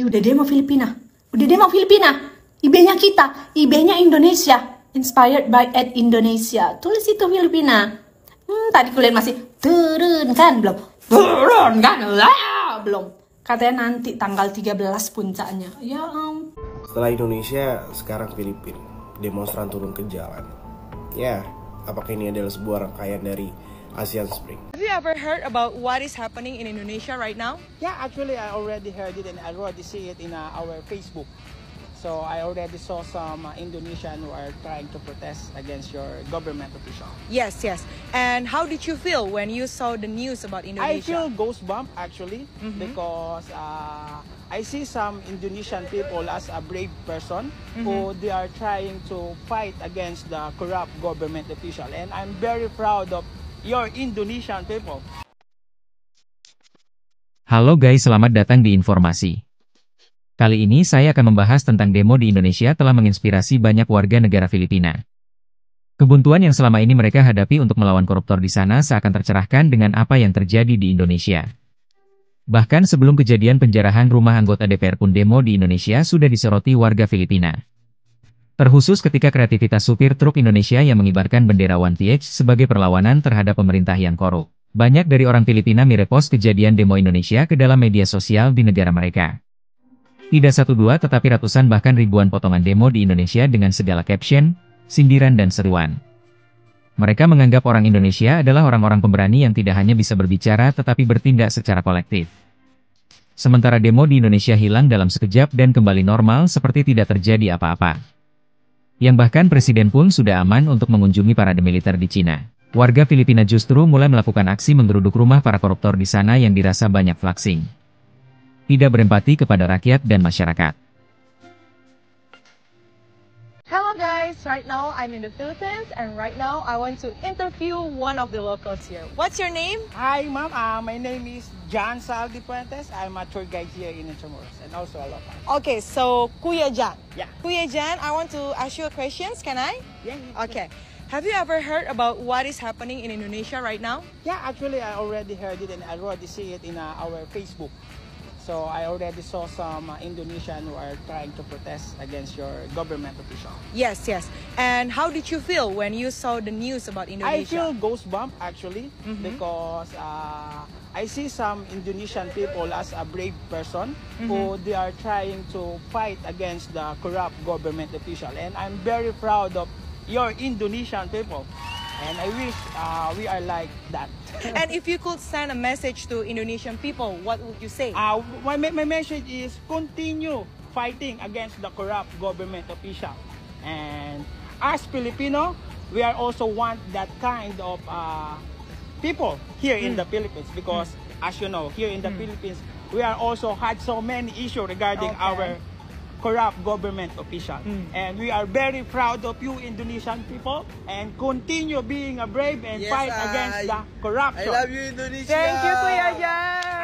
Udah demo Filipina. Udah demo Filipina. IB-nya kita. IB-nya Indonesia. Inspired by Ed Indonesia. Tulis itu Filipina. Tadi kuliah masih turun kan? Belum. Turun kan? Belum. Katanya nanti tanggal 13 puncaknya. Ya Setelah Indonesia, sekarang Filipina. Demonstran turun ke jalan. Ya, apakah ini adalah sebuah rangkaian dari ASEAN Spring? Have you ever heard about what is happening in Indonesia right now? Yeah, actually I already heard it and I already see it in our Facebook. So I already saw some Indonesian who are trying to protest against your government official. Yes. And how did you feel when you saw the news about Indonesia? I feel goosebump actually because I see some Indonesian people as a brave person who they are trying to fight against the corrupt government official, and I'm very proud of your Indonesian people. Halo guys, selamat datang di informasi. Kali ini saya akan membahas tentang demo di Indonesia telah menginspirasi banyak warga negara Filipina. Kebuntuan yang selama ini mereka hadapi untuk melawan koruptor di sana seakan tercerahkan dengan apa yang terjadi di Indonesia. Bahkan sebelum kejadian penjarahan rumah anggota DPR pun demo di Indonesia sudah disoroti warga Filipina. Terkhusus ketika kreativitas supir truk Indonesia yang mengibarkan bendera 1PH sebagai perlawanan terhadap pemerintah yang korup. Banyak dari orang Filipina merepost kejadian demo Indonesia ke dalam media sosial di negara mereka. Tidak satu dua tetapi ratusan bahkan ribuan potongan demo di Indonesia dengan segala caption, sindiran dan seruan. Mereka menganggap orang Indonesia adalah orang-orang pemberani yang tidak hanya bisa berbicara tetapi bertindak secara kolektif. Sementara demo di Indonesia hilang dalam sekejap dan kembali normal seperti tidak terjadi apa-apa. Yang bahkan presiden pun sudah aman untuk mengunjungi parade militer di Cina. Warga Filipina justru mulai melakukan aksi menggeruduk rumah para koruptor di sana yang dirasa banyak flexing. Tidak berempati kepada rakyat dan masyarakat. Hello guys, right now I'm in the Philippines and right now I want to interview one of the locals here. What's your name? Hi ma'am, my name is John Saldi Puentes. I'm a tour guide here in Intramuros and also a local. Okay, so Kuya Jan. Yeah. Kuya Jan, I want to ask you a questions, can I? Yeah. Okay. Have you ever heard about what is happening in Indonesia right now? Yeah, actually I already heard it and I already see it in our Facebook. So I already saw some Indonesian who are trying to protest against your government official. Yes. And how did you feel when you saw the news about Indonesia? I feel goosebump actually because I see some Indonesian people as a brave person who they are trying to fight against the corrupt government official, and I'm very proud of your Indonesian people. And I wish we are like that. And if you could send a message to Indonesian people, what would you say? My message is continue fighting against the corrupt government official. And as Filipino, we are also want that kind of people here in the Philippines because as you know, here in the Philippines, we are also had so many issues regarding our corrupt government official. And we are very proud of you Indonesian people and continue being a brave and fight against the corruption. I love you Indonesia! Thank you, Kuya Jan!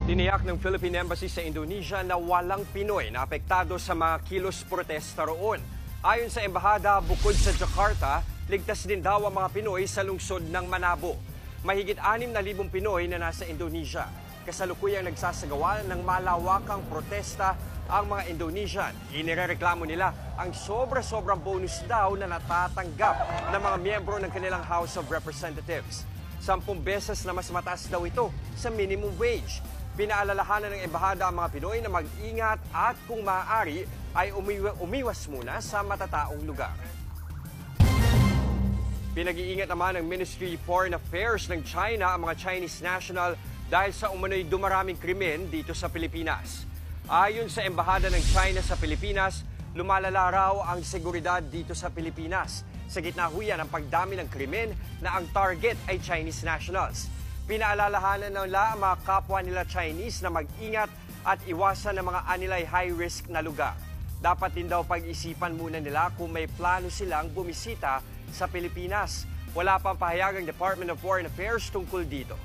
Tiniyak ng Philippine Embassy sa Indonesia na walang Pinoy na apektado sa mga kilos protesta roon. Ayon sa embahada, bukod sa Jakarta, ligtas din daw ang mga Pinoy sa lungsod ng Manabo. Mahigit 6,000 Pinoy na nasa Indonesia. Kasalukuyang nagsasagawa ng malawakang protesta ang mga Indonesian. Inirereklamo nila ang sobra-sobrang bonus daw na natatanggap ng mga miyembro ng kanilang House of Representatives. 10 beses na mas mataas daw ito sa minimum wage. Pinaalalahanan ng embahada ang mga Pinoy na mag-ingat at kung maaari ay umiwas muna sa matataong lugar. Pinag-iingat naman ng Ministry of Foreign Affairs ng China ang mga Chinese national dahil sa umano'y dumaraming krimen dito sa Pilipinas. Ayon sa Embahada ng China sa Pilipinas, lumalala raw ang seguridad dito sa Pilipinas. Sa gitna huyan ang pagdami ng krimen na ang target ay Chinese nationals. Pinaalalahanan nila ang mga kapwa nila Chinese na mag-ingat at iwasan ng mga anilay high-risk na lugar. Dapat din daw pag-isipan muna nila kung may plano silang bumisita sa Pilipinas. Wala pang pahayag ang Department of Foreign Affairs tungkol dito.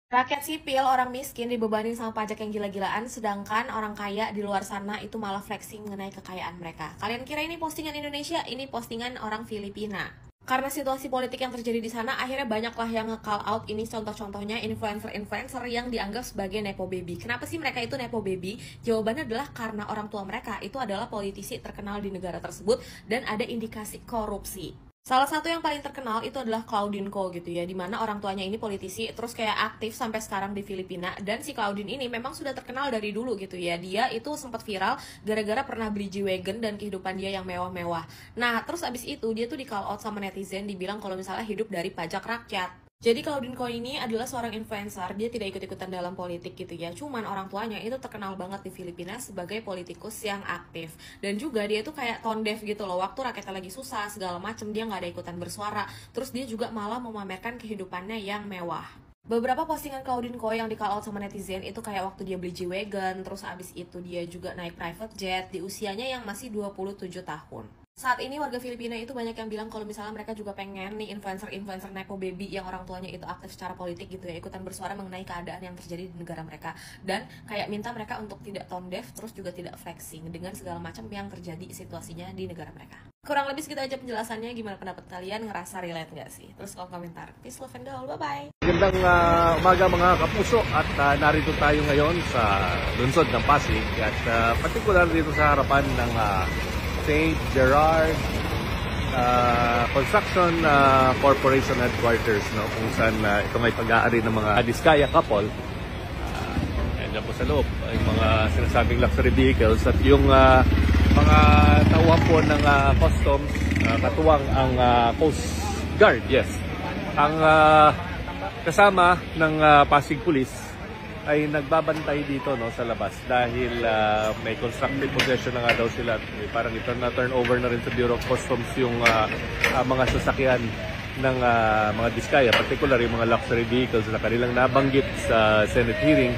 Rakyat sipil, orang miskin dibebani sama pajak yang gila-gilaan, sedangkan orang kaya di luar sana itu malah flexing mengenai kekayaan mereka. Kalian kira ini postingan Indonesia? Ini postingan orang Filipina. Karena situasi politik yang terjadi di sana, akhirnya banyaklah yang nge-call out. Ini contoh-contohnya influencer-influencer yang dianggap sebagai nepo baby. Kenapa sih mereka itu nepo baby? Jawabannya adalah karena orang tua mereka itu adalah politisi terkenal di negara tersebut dan ada indikasi korupsi. Salah satu yang paling terkenal itu adalah Claudine Ko gitu ya, dimana orang tuanya ini politisi terus kayak aktif sampai sekarang di Filipina. Dan si Claudine ini memang sudah terkenal dari dulu gitu ya. Dia itu sempat viral gara-gara pernah beli G-Wagon dan kehidupan dia yang mewah-mewah. Nah terus abis itu dia tuh di call out sama netizen, dibilang kalau misalnya hidup dari pajak rakyat. Jadi Claudine Ko ini adalah seorang influencer, dia tidak ikut-ikutan dalam politik gitu ya. Cuman orang tuanya itu terkenal banget di Filipina sebagai politikus yang aktif. Dan juga dia tuh kayak tone deaf gitu loh, waktu rakyatnya lagi susah segala macem dia nggak ada ikutan bersuara. Terus dia juga malah memamerkan kehidupannya yang mewah. Beberapa postingan Claudine Ko yang di-call out sama netizen itu kayak waktu dia beli G-Wagon, terus abis itu dia juga naik private jet di usianya yang masih 27 tahun. Saat ini warga Filipina itu banyak yang bilang kalau misalnya mereka juga pengen nih influencer-influencer nepo baby yang orang tuanya itu aktif secara politik gitu ya, ikutan bersuara mengenai keadaan yang terjadi di negara mereka. Dan kayak minta mereka untuk tidak tone deaf, terus juga tidak flexing dengan segala macam yang terjadi situasinya di negara mereka. Kurang lebih segitu aja penjelasannya. Gimana pendapat kalian? Ngerasa relate nggak sih? Terus kolom komentar. Peace, love, and all. Bye-bye! Magandang umaga mga kapuso at narito tayo ngayon sa lungsod ng Pasig at particular dito sa harapan ng St. Gerard Construction Corporation Headquarters, no? Kung saan ito may pag-aari ng mga Diskaya couple. Nandiyan po sa loob yung mga sinasabing luxury vehicles at yung mga tauhan po ng customs, katuwang ang Coast Guard, yes. Ang kasama ng Pasig Police ay nagbabantay dito, no, sa labas dahil may constructive possession na nga daw sila. Parang ito na turnover na rin sa Bureau of Customs yung mga sasakyan ng mga Diskaya, particular yung mga luxury vehicles na kanilang nabanggit sa Senate hearing,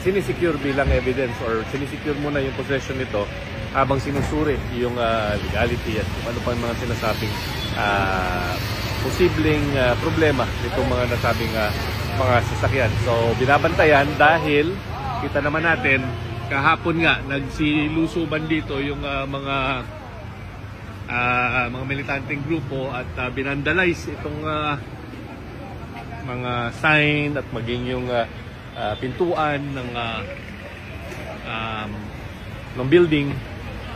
sinisecure bilang evidence or sinisecure muna yung possession nito habang sinusuri yung legality at kung ano pa yung mga sinasabing posibleng problema nitong mga nasabing mga sasakyan. So binabantayan dahil kita naman natin kahapon nga nagsilusuban dito yung mga militanteng grupo at binandalize itong mga sign at maging yung pintuan ng building